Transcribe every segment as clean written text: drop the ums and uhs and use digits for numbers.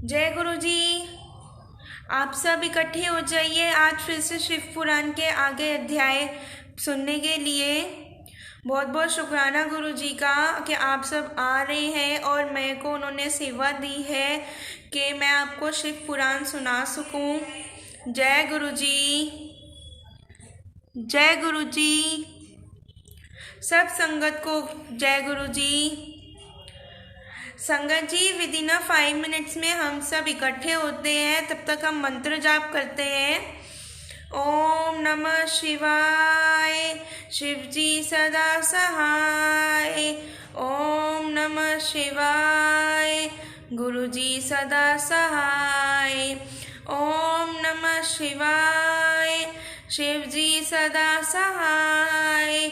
जय गुरु जी। आप सब इकट्ठे हो जाइए आज फिर से शिव पुराण के आगे अध्याय सुनने के लिए। बहुत बहुत शुक्राना गुरु जी का कि आप सब आ रहे हैं और मेरे को उन्होंने सेवा दी है कि मैं आपको शिव पुराण सुना सकूं। जय गुरु जी, जय गुरु जी। सब संगत को जय गुरु जी। संगत जी, विद इन 5 मिनट्स में हम सब इकट्ठे होते हैं, तब तक हम मंत्र जाप करते हैं। ओम नमः शिवाय, शिव जी सदा सहाय। ओम नमः शिवाय, गुरु जी सदा सहाय। ओम नमः शिवाय, शिव जी सदा सहाय।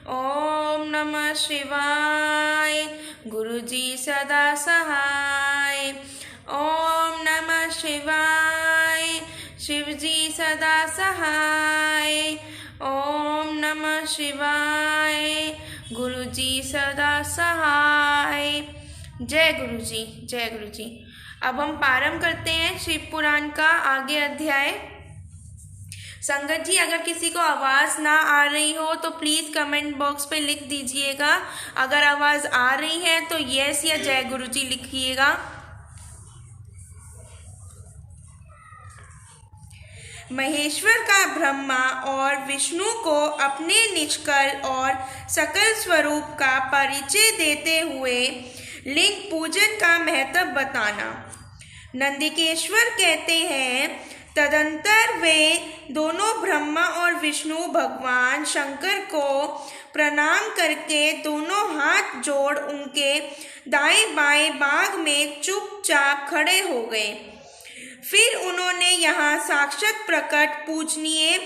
ओम नमः शिवाय, गुरु जी सदा सहाय। ओम नमः शिवाय, शिव जी सदा सहाय। ओम नमः शिवाय, गुरु जी सदा सहाय। जय गुरु जी, जय गुरु जी। अब हम प्रारंभ करते हैं शिव पुराण का आगे अध्याय। संगत जी, अगर किसी को आवाज़ ना आ रही हो तो प्लीज़ कमेंट बॉक्स पे लिख दीजिएगा। अगर आवाज़ आ रही है तो यस या जय गुरु जी लिखिएगा। महेश्वर का ब्रह्मा और विष्णु को अपने निष्कल और सकल स्वरूप का परिचय देते हुए लिंग पूजन का महत्व बताना। नंदिकेश्वर कहते हैं, तदंतर वे दोनों ब्रह्मा और विष्णु भगवान शंकर को प्रणाम करके दोनों हाथ जोड़ उनके दाएं बाएं भाग में चुपचाप खड़े हो गए। फिर उन्होंने यहाँ साक्षात प्रकट पूजनीय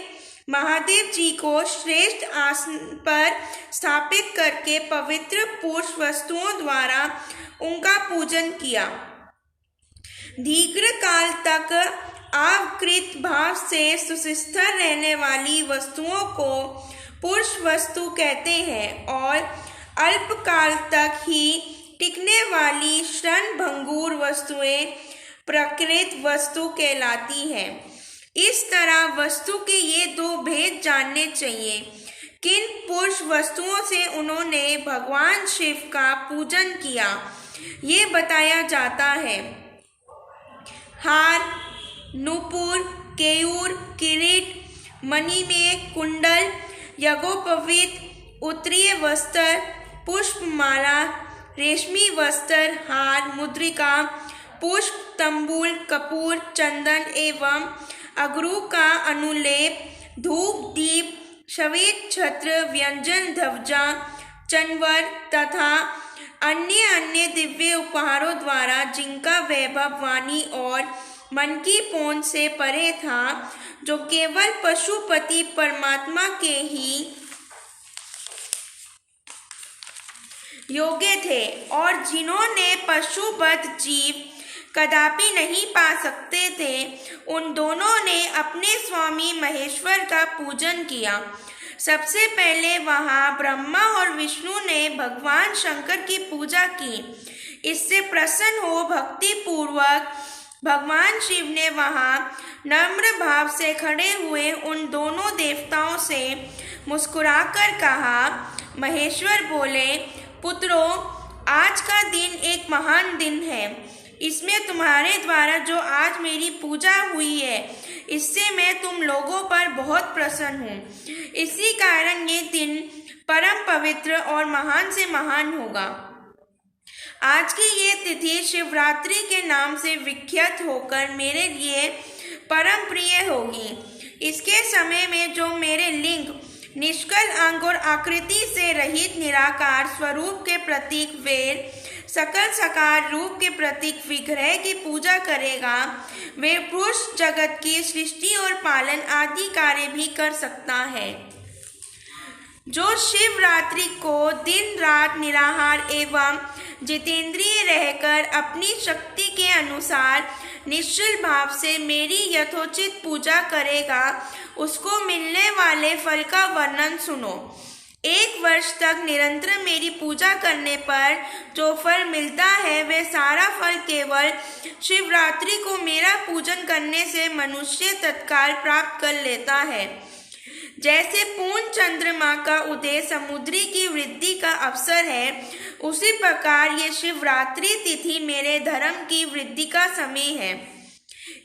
महादेव जी को श्रेष्ठ आसन पर स्थापित करके पवित्र पुरुष वस्तुओं द्वारा उनका पूजन किया। दीर्घ काल तक आवकृत भाव से सुस्थिर रहने वाली वस्तुओं को पुरुष वस्तु कहते हैं और अल्पकाल तक ही टिकने वाली क्षण भंगुर वस्तुएं प्रकृत वस्तु कहलाती हैं। इस तरह वस्तु के ये दो भेद जानने चाहिए। किन पुरुष वस्तुओं से उन्होंने भगवान शिव का पूजन किया, ये बताया जाता है। हार, नूपुर, केयूर, किरीट, मणिमेघ, कुंडल, यज्ञोपवीत, उत्तरीय वस्त्र, पुष्पमाला, रेशमी वस्त्र, हार, मुद्रिका, पुष्प, तंबूल, कपूर, चंदन एवं अगरू का अनुलेप, धूप, दीप, श्वेत छत्र, व्यंजन, ध्वजा, चंवर तथा अन्य अन्य दिव्य उपहारों द्वारा जिनका वैभव वाणी और मन की पहुंच से परे था, जो केवल पशुपति परमात्मा के ही योग्य थे और जिन्होंने पशुबद्ध जीव कदापि नहीं पा सकते थे, उन दोनों ने अपने स्वामी महेश्वर का पूजन किया। सबसे पहले वहाँ ब्रह्मा और विष्णु ने भगवान शंकर की पूजा की। इससे प्रसन्न हो भक्ति पूर्वक भगवान शिव ने वहाँ नम्र भाव से खड़े हुए उन दोनों देवताओं से मुस्कुराकर कहा। महेश्वर बोले, पुत्रों, आज का दिन एक महान दिन है। इसमें तुम्हारे द्वारा जो आज मेरी पूजा हुई है, इससे मैं तुम लोगों पर बहुत प्रसन्न हूँ। इसी कारण ये दिन परम पवित्र और महान से महान होगा। आज की ये तिथि शिवरात्रि के नाम से विख्यात होकर मेरे लिए परम प्रिय होगी। इसके समय में जो मेरे लिंग, निष्कल अंग और आकृति से रहित निराकार स्वरूप के प्रतीक वेद, सकल साकार रूप के प्रतीक विग्रह की पूजा करेगा, वे पुरुष जगत की सृष्टि और पालन आदि कार्य भी कर सकता है। जो शिवरात्रि को दिन रात निराहार एवं जितेंद्रिय रहकर अपनी शक्ति के अनुसार निश्चल भाव से मेरी यथोचित पूजा करेगा, उसको मिलने वाले फल का वर्णन सुनो। 1 वर्ष तक निरंतर मेरी पूजा करने पर जो फल मिलता है वह सारा फल केवल शिवरात्रि को मेरा पूजन करने से मनुष्य तत्काल प्राप्त कर लेता है। जैसे पूर्ण चंद्रमा का उदय समुद्री की वृद्धि का अवसर है, उसी प्रकार ये शिवरात्रि तिथि मेरे धर्म की वृद्धि का समय है।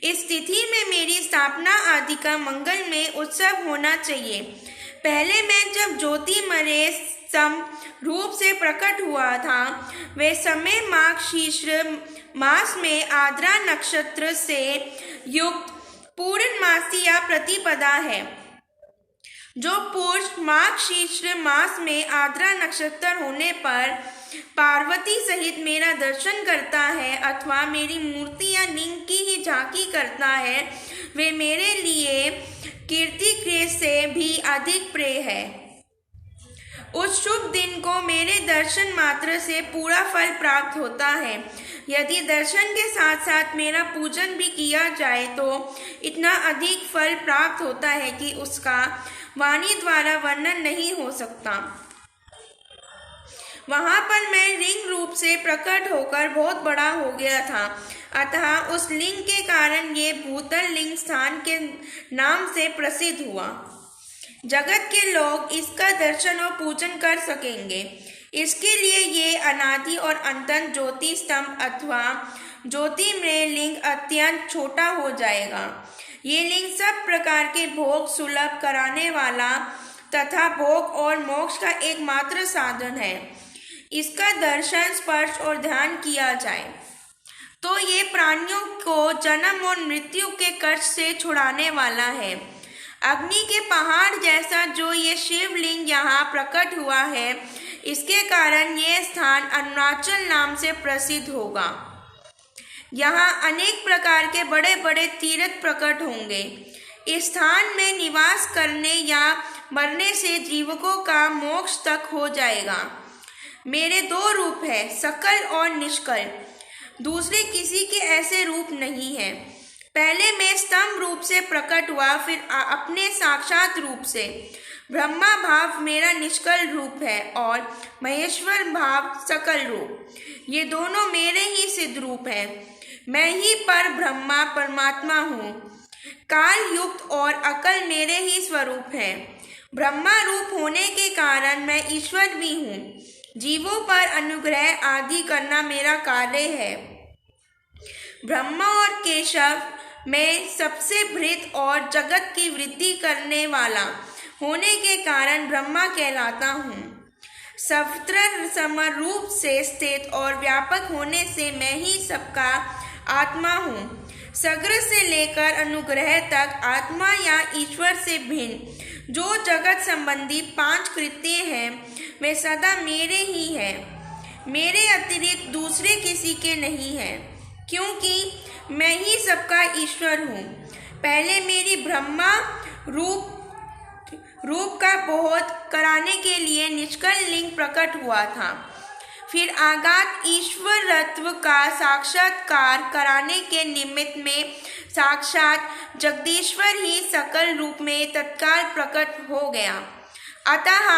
इस तिथि में मेरी स्थापना आदि का मंगलमय उत्सव होना चाहिए। पहले मैं जब ज्योतिमय सम रूप से प्रकट हुआ था, वे समय माघ शीर्ष मास में आद्रा नक्षत्र से युक्त पूर्णमासी या प्रतिपदा है। जो पुरुष माघ शीर्ष मास में आद्रा नक्षत्र होने पर पार्वती सहित मेरा दर्शन करता है अथवा मेरी मूर्ति या लिंग की ही झांकी करता है, वे मेरे लिए कीर्ति से भी अधिक प्रिय है। उस शुभ दिन को मेरे दर्शन मात्र से पूरा फल प्राप्त होता है। यदि दर्शन के साथ साथ मेरा पूजन भी किया जाए तो इतना अधिक फल प्राप्त होता है कि उसका वाणी द्वारा वर्णन नहीं हो सकता। वहां पर मैं लिंग रूप से प्रकट होकर बहुत बड़ा हो गया था, अतः उस लिंग के कारण ये भूतल लिंग स्थान के नाम से प्रसिद्ध हुआ। जगत के लोग इसका दर्शन और पूजन कर सकेंगे। इसके लिए ये अनादि और अनंत ज्योति स्तंभ अथवा ज्योतिमय लिंग अत्यंत छोटा हो जाएगा। ये लिंग सब प्रकार के भोग सुलभ कराने वाला तथा भोग और मोक्ष का एकमात्र साधन है। इसका दर्शन स्पर्श और ध्यान किया जाए तो ये प्राणियों को जन्म और मृत्यु के कष्ट से छुड़ाने वाला है। अग्नि के पहाड़ जैसा जो ये शिवलिंग यहाँ प्रकट हुआ है, इसके कारण ये स्थान अरुणाचल नाम से प्रसिद्ध होगा। यहाँ अनेक प्रकार के बड़े बड़े तीर्थ प्रकट होंगे। इस स्थान में निवास करने या मरने से जीवकों का मोक्ष तक हो जाएगा। मेरे 2 रूप हैं, सकल और निष्कल। दूसरे किसी के ऐसे रूप नहीं है। पहले मैं स्तंभ रूप से प्रकट हुआ, फिर अपने साक्षात रूप से। ब्रह्मा भाव मेरा निष्कल रूप है और महेश्वर भाव सकल रूप। ये दोनों मेरे ही सिद्ध रूप हैं। मैं ही पर ब्रह्मा परमात्मा हूँ। काल युक्त और अकल मेरे ही स्वरूप हैं। ब्रह्मा रूप होने के कारण मैं ईश्वर भी हूँ। जीवों पर अनुग्रह आदि करना मेरा कार्य है। ब्रह्मा और केशव में सबसे भृत और जगत की वृद्धि करने वाला होने के कारण ब्रह्मा कहलाता हूँ। सर्वत्र समरूप से स्थित और व्यापक होने से मैं ही सबका आत्मा हूँ। सग्र से लेकर अनुग्रह तक आत्मा या ईश्वर से भिन्न जो जगत संबंधी 5 कृत्य हैं, वे सदा मेरे ही हैं। मेरे अतिरिक्त दूसरे किसी के नहीं हैं, क्योंकि मैं ही सबका ईश्वर हूँ। पहले मेरी ब्रह्मा रूप का बोध कराने के लिए निष्कल लिंग प्रकट हुआ था। फिर आगात ईश्वरत्व का साक्षात्कार कराने के निमित्त में साक्षात जगदीश्वर ही सकल रूप में तत्काल प्रकट हो गया। अतः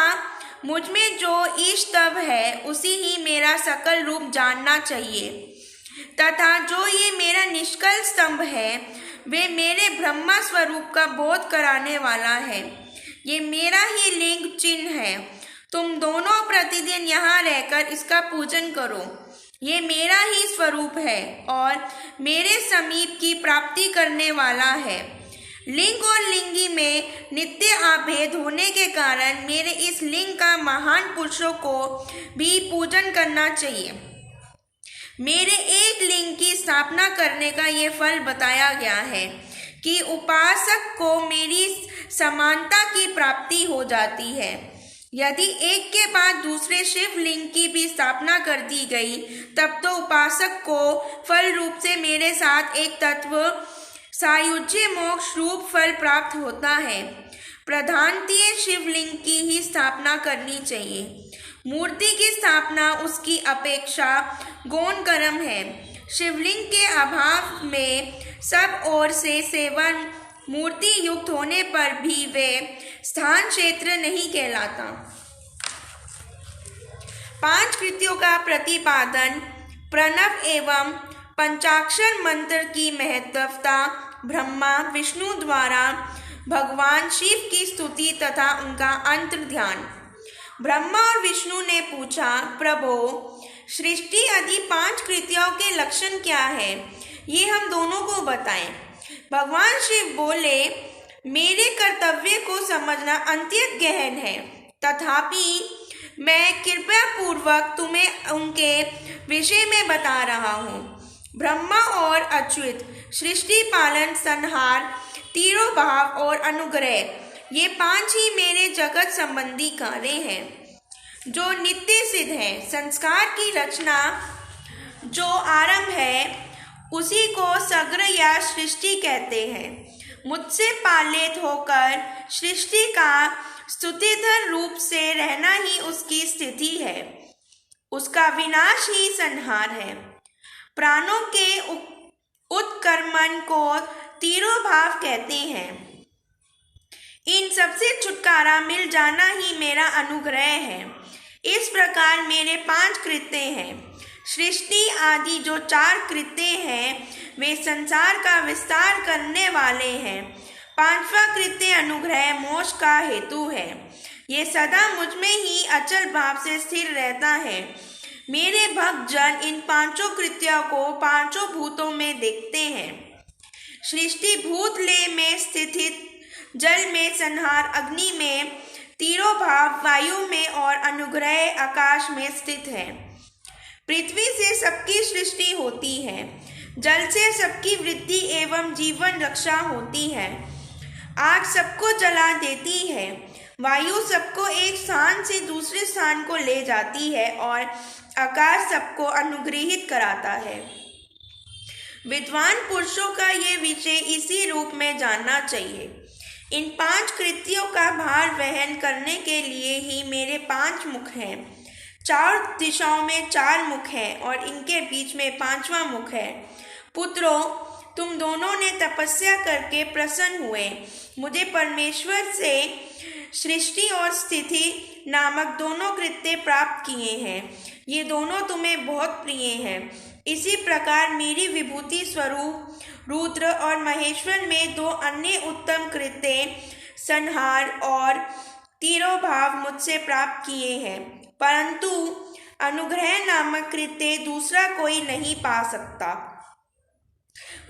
मुझ में जो ईशतव है उसी ही मेरा सकल रूप जानना चाहिए, तथा जो ये मेरा निष्कल स्तंभ है वे मेरे ब्रह्मा स्वरूप का बोध कराने वाला है। ये मेरा ही लिंग चिन्ह है। तुम दोनों प्रतिदिन यहाँ रहकर इसका पूजन करो। ये मेरा ही स्वरूप है और मेरे समीप की प्राप्ति करने वाला है। लिंग और लिंगी में नित्य आभेद होने के कारण मेरे इस लिंग का महान पुरुषों को भी पूजन करना चाहिए। मेरे एक लिंग की स्थापना करने का ये फल बताया गया है कि उपासक को मेरी समानता की प्राप्ति हो जाती है। यदि एक के बाद दूसरे शिवलिंग की भी स्थापना कर दी गई, तब तो उपासक को फल रूप से मेरे साथ एक तत्व सायुज्य मोक्ष रूप फल प्राप्त होता है। प्रधानतीय शिवलिंग की ही स्थापना करनी चाहिए। मूर्ति की स्थापना उसकी अपेक्षा गौण कर्म है। शिवलिंग के अभाव में सब ओर से सेवन मूर्ति युक्त होने पर भी वे स्थान क्षेत्र नहीं कहलाता। 5 कृतियों का प्रतिपादन प्रणव एवं पंचाक्षर मंत्र की महत्वता ब्रह्मा विष्णु द्वारा भगवान शिव की स्तुति तथा उनका अंतर्ध्यान। ब्रह्मा और विष्णु ने पूछा, प्रभो, सृष्टि आदि 5 कृतियों के लक्षण क्या है, ये हम दोनों को बताएं। भगवान शिव बोले, मेरे कर्तव्य को समझना अत्यंत गहन है, तथापि मैं कृपया पूर्वक तुम्हें उनके विषय में बता रहा हूँ। ब्रह्मा और अच्युत, सृष्टि पालन संहार तिरोभाव और अनुग्रह, ये 5 ही मेरे जगत संबंधी कार्य हैं जो नित्य सिद्ध है। संस्कार की रचना जो आरंभ है उसी को सग्र या सृष्टि कहते हैं। मुझसे पालित होकर सृष्टि का स्तुतिधर रूप से रहना ही उसकी स्थिति है, उसका विनाश ही संहार है। प्राणों के उत्क्रमण को तिरोभाव कहते हैं। इन सबसे छुटकारा मिल जाना ही मेरा अनुग्रह है। इस प्रकार मेरे 5 कृत्य हैं। सृष्टि आदि जो 4 कृत्य हैं वे संसार का विस्तार करने वाले हैं। 5वां कृत्य अनुग्रह मोक्ष का हेतु है। ये सदा मुझ में ही अचल भाव से स्थिर रहता है। मेरे भक्त जन इन 5 कृत्यों को 5 भूतों में देखते हैं। सृष्टि भूतलय में स्थित, जल में संहार, अग्नि में तिरोभाव, वायु में और अनुग्रह आकाश में स्थित है। पृथ्वी से सबकी सृष्टि होती है, जल से सबकी वृद्धि एवं जीवन रक्षा होती है। आग सबको जला देती है, वायु सबको एक स्थान से दूसरे स्थान को ले जाती है और आकाश सबको अनुग्रहित कराता है। विद्वान पुरुषों का ये विषय इसी रूप में जानना चाहिए। इन 5 कृत्यों का भार वहन करने के लिए ही मेरे 5 मुख हैं। 4 दिशाओं में 4 मुख हैं और इनके बीच में 5वां मुख है। पुत्रों, तुम दोनों ने तपस्या करके प्रसन्न हुए मुझे परमेश्वर से सृष्टि और स्थिति नामक दोनों कृत्य प्राप्त किए हैं। ये दोनों तुम्हें बहुत प्रिय हैं। इसी प्रकार मेरी विभूति स्वरूप रुद्र और महेश्वर में 2 अन्य उत्तम कृत्य संहार और तिरोभाव मुझसे प्राप्त किए हैं, परंतु अनुग्रह नामक कृत्य दूसरा कोई नहीं पा सकता।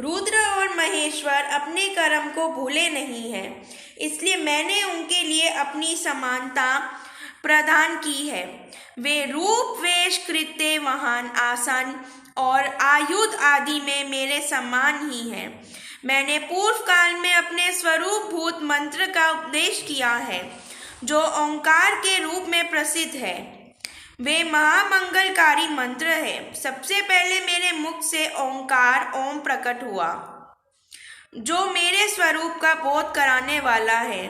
रुद्र और महेश्वर अपने कर्म को भूले नहीं हैं, इसलिए मैंने उनके लिए अपनी समानता प्रदान की है। वे रूप, वेश, कृत्य, वाहन, आसन और आयुध आदि में मेरे समान ही हैं। मैंने पूर्व काल में अपने स्वरूप भूत मंत्र का उपदेश किया है, जो ओंकार के रूप में प्रसिद्ध है। वे महामंगलकारी मंत्र है। सबसे पहले मेरे मुख से ओंकार ओम प्रकट हुआ, जो मेरे स्वरूप का बोध कराने वाला है।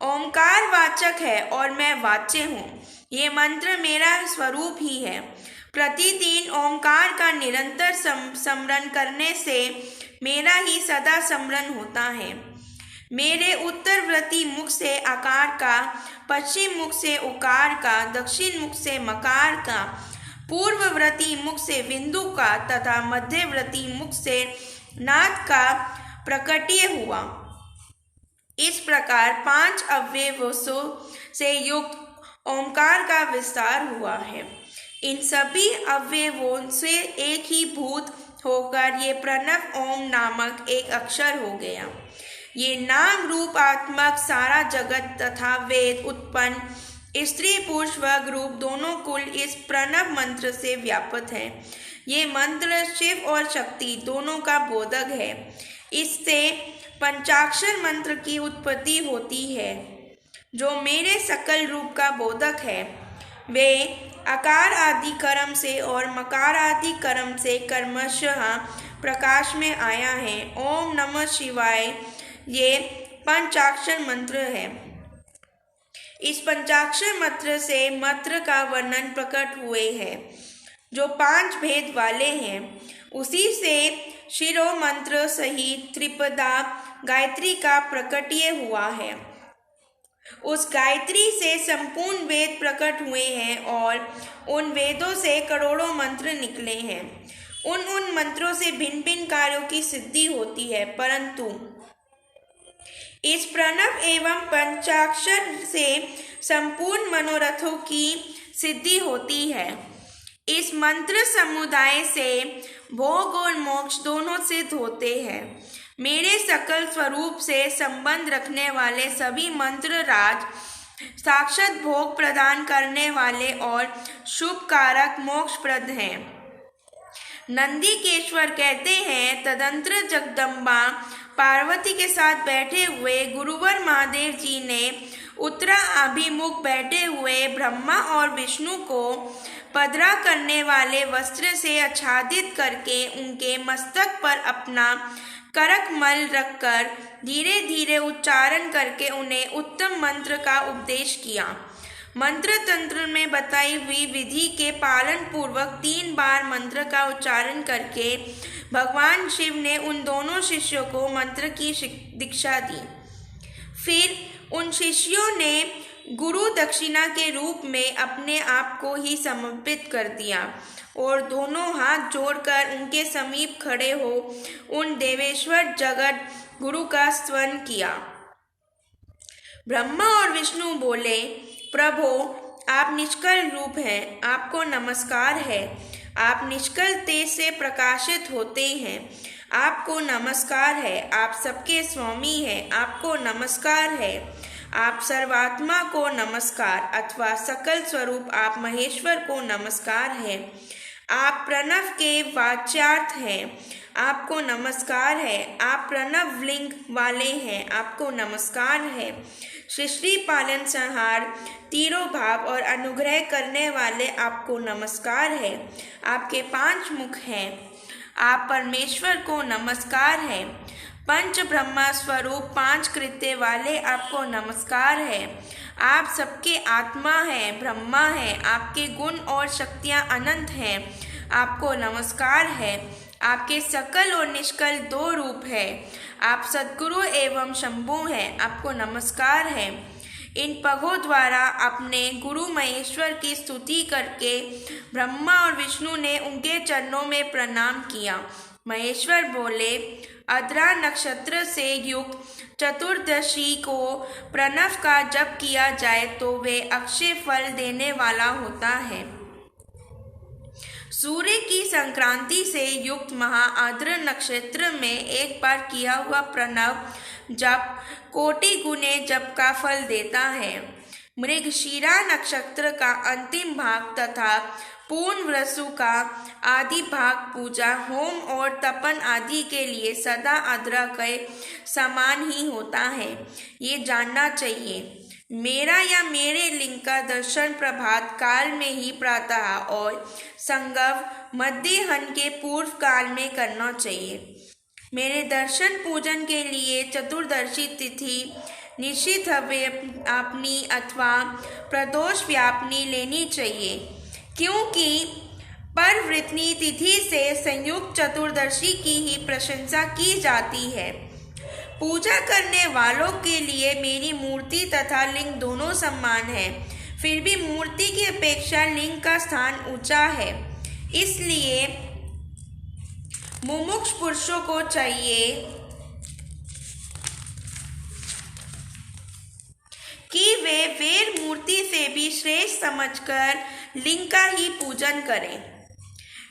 ओंकार वाचक है और मैं वाच्य हूँ। ये मंत्र मेरा स्वरूप ही है। प्रतिदिन ओंकार का निरंतर स्मरण करने से मेरा ही सदा स्मरण होता है। मेरे उत्तरवर्ती मुख से आकार का, पश्चिम मुख से उकार का, दक्षिण मुख से मकार का, पूर्ववर्ती मुख से बिंदु का तथा मध्यवर्ती मुख से नाद का प्रकट्य हुआ। इस प्रकार 5 अवयवों से युक्त ओंकार का विस्तार हुआ है। इन सभी अवयवों से एक ही भूत होकर ये प्रणव ओम नामक एक अक्षर हो गया। ये नाम रूपात्मक सारा जगत तथा वेद उत्पन्न स्त्री पुरुष वर्ग रूप दोनों कुल इस प्रणव मंत्र से व्याप्त है। ये मंत्र शिव और शक्ति दोनों का बोधक है। इससे पंचाक्षर मंत्र की उत्पत्ति होती है, जो मेरे सकल रूप का बोधक है। वे आकार आदि कर्म से और मकार आदि कर्म से कर्मशः प्रकाश में आया है। ओम नमः शिवाय ये पंचाक्षर मंत्र है। इस पंचाक्षर मंत्र से मंत्र का वर्णन प्रकट हुए हैं, जो 5 भेद वाले हैं। उसी से शिरो मंत्र सहित त्रिपदा गायत्री का प्रकट्य हुआ है। उस गायत्री से संपूर्ण वेद प्रकट हुए हैं और उन वेदों से करोड़ों मंत्र निकले हैं। उन मंत्रों से भिन्न भिन्न कार्यों की सिद्धि होती है, परंतु इस प्रणव एवं पंचाक्षर से संपूर्ण मनोरथों की सिद्धि होती है। इस मंत्र समुदाय से भोग और मोक्ष दोनों सिद्ध होते हैं। मेरे सकल स्वरूप से संबंध रखने वाले सभी मंत्र राज साक्षात भोग प्रदान करने वाले और शुभ कारक मोक्षप्रद हैं। नंदीकेश्वर कहते हैं, तदंतर जगदम्बा पार्वती के साथ बैठे हुए गुरुवर महादेव जी ने उत्तराभिमुख बैठे हुए ब्रह्मा और विष्णु को पदरा करने वाले वस्त्र से आच्छादित करके उनके मस्तक पर अपना करकमल रखकर धीरे धीरे उच्चारण करके उन्हें उत्तम मंत्र का उपदेश किया। मंत्र तंत्र में बताई हुई विधि के पालन पूर्वक 3 बार मंत्र का उच्चारण करके भगवान शिव ने उन दोनों शिष्यों को मंत्र की दीक्षा दी। फिर उन शिष्यों ने गुरु दक्षिणा के रूप में अपने आप को ही समर्पित कर दिया और दोनों हाथ जोड़कर उनके समीप खड़े हो उन देवेश्वर जगत गुरु का स्तवन किया। ब्रह्मा और विष्णु बोले, प्रभो, आप निष्कल रूप हैं, आपको नमस्कार है। आप निष्कल तेज से प्रकाशित होते हैं, आपको नमस्कार है। आप सबके स्वामी हैं, आपको नमस्कार है। आप सर्वात्मा को नमस्कार अथवा सकल स्वरूप आप महेश्वर को नमस्कार है। आप प्रणव के वाच्यार्थ हैं, आपको नमस्कार है। आप प्रणव लिंग वाले हैं, आपको नमस्कार है। सृष्टि पालन संहार तीरों भाव और अनुग्रह करने वाले आपको नमस्कार है। आपके 5 मुख हैं, आप परमेश्वर को नमस्कार है। पंच ब्रह्मा स्वरूप 5 कृत्य वाले आपको नमस्कार है। आप सबके आत्मा हैं, ब्रह्मा हैं, आपके गुण और शक्तियाँ अनंत हैं, आपको नमस्कार है। आपके सकल और निष्कल 2 रूप है। आप सद्गुरु एवं शंभु हैं, आपको नमस्कार है। इन पगों द्वारा अपने गुरु महेश्वर की स्तुति करके ब्रह्मा और विष्णु ने उनके चरणों में प्रणाम किया। महेश्वर बोले, आद्रा नक्षत्र से युक्त चतुर्दशी को प्रणव का जप किया जाए तो वे अक्षय फल देने वाला होता है। सूर्य की संक्रांति से युक्त महाआद्र नक्षत्र में एक बार किया हुआ प्रणव जप कोटि गुने जप का फल देता है। मृगशिरा नक्षत्र का अंतिम भाग तथा पूर्ण वृषु का आदि भाग पूजा, होम और तपन आदि के लिए सदा आद्रा के समान ही होता है, ये जानना चाहिए। मेरा या मेरे लिंग का दर्शन प्रभात काल में ही प्रातः और संगव मध्याह्न के पूर्व काल में करना चाहिए। मेरे दर्शन पूजन के लिए चतुर्दशी तिथि निश्चित व्यापनी अथवा प्रदोष व्यापनी लेनी चाहिए, क्योंकि परवृतनी तिथि से संयुक्त चतुर्दशी की ही प्रशंसा की जाती है। पूजा करने वालों के लिए मेरी मूर्ति तथा लिंग दोनों समान है, फिर भी मूर्ति की अपेक्षा लिंग का स्थान ऊंचा है। इसलिए मुमुक्ष पुरुषों को चाहिए कि वे वेर मूर्ति से भी श्रेष्ठ समझकर लिंग का ही पूजन करें।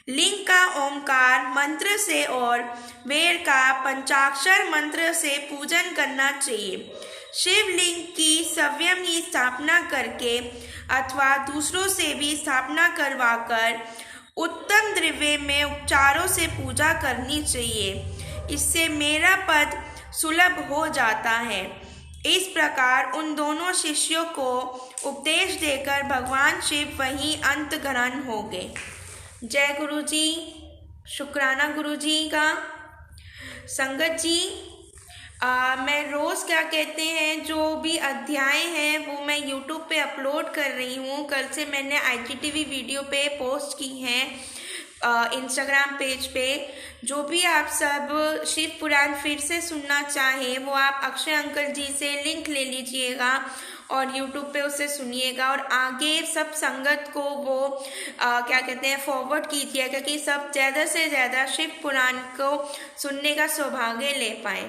लिंग का ओंकार मंत्र से और वेर का पंचाक्षर मंत्र से पूजन करना चाहिए। शिवलिंग की स्वयं ही स्थापना करके अथवा दूसरों से भी स्थापना करवाकर उत्तम द्रव्य में उपचारों से पूजा करनी चाहिए। इससे मेरा पद सुलभ हो जाता है। इस प्रकार उन दोनों शिष्यों को उपदेश देकर भगवान शिव वहीं अंत ग्रहण हो गए। जय गुरु जी, शुक्राना गुरु जी का। संगत जी, मैं रोज़ क्या कहते हैं जो भी अध्याय हैं वो मैं YouTube पे अपलोड कर रही हूँ। कल से मैंने IGTV वीडियो पे पोस्ट की हैं इंस्टाग्राम पेज पे। जो भी आप सब शिव पुराण फिर से सुनना चाहें वो आप अक्षय अंकल जी से लिंक ले लीजिएगा और यूट्यूब पे उसे सुनिएगा और आगे सब संगत को वो क्या कहते हैं फॉरवर्ड कीजिएगा कि सब ज़्यादा से ज़्यादा शिव पुराण को सुनने का सौभाग्य ले पाए।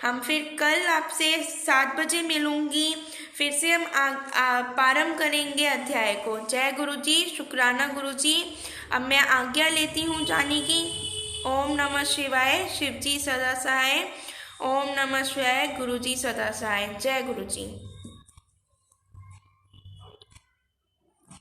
हम फिर कल आपसे 7 बजे मिलूंगी, फिर से हम प्रारंभ करेंगे अध्याय को। जय गुरु जी, शुक्राना गुरु जी। अब मैं आज्ञा लेती हूँ जाने की। ओम नमः शिवाय, शिव जी सदा सहाय। ओम नमः शिवाय, गुरु जी सदा सहाय। जय गुरु जी।